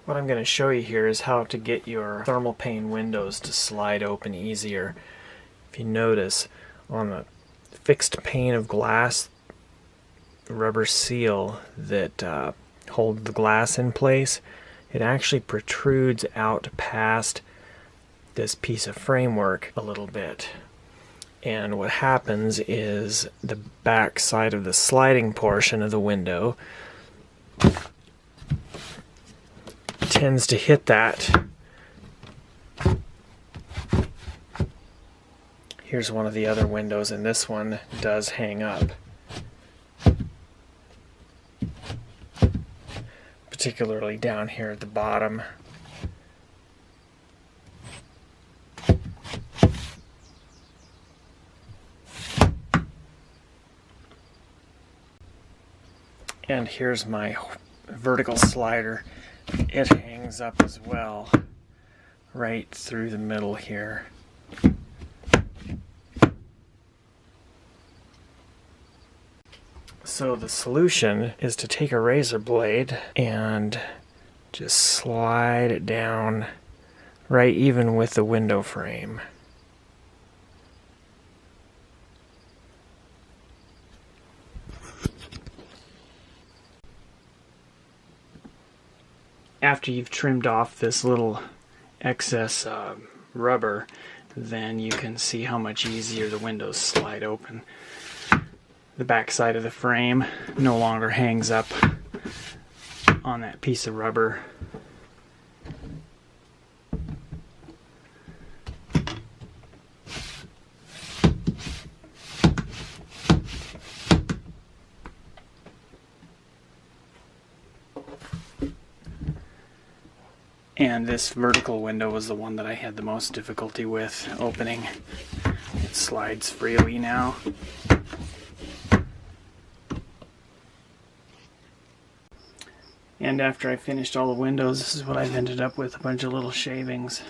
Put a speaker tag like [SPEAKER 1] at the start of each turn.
[SPEAKER 1] What I'm going to show you here is how to get your thermal pane windows to slide open easier. If you notice, on the fixed pane of glass, the rubber seal that holds the glass in place, it actually protrudes out past this piece of framework a little bit. And what happens is the back side of the sliding portion of the window tends to hit that. Here's one of the other windows, and this one does hang up. Particularly down here at the bottom. And here's my vertical slider. It hangs up as well, right through the middle here. So the solution is to take a razor blade and just slide it down right even with the window frame. After you've trimmed off this little excess rubber, then you can see how much easier the windows slide open. The back side of the frame no longer hangs up on that piece of rubber. And this vertical window was the one that I had the most difficulty with opening. It slides freely now. And after I finished all the windows, this is what I've ended up with, a bunch of little shavings.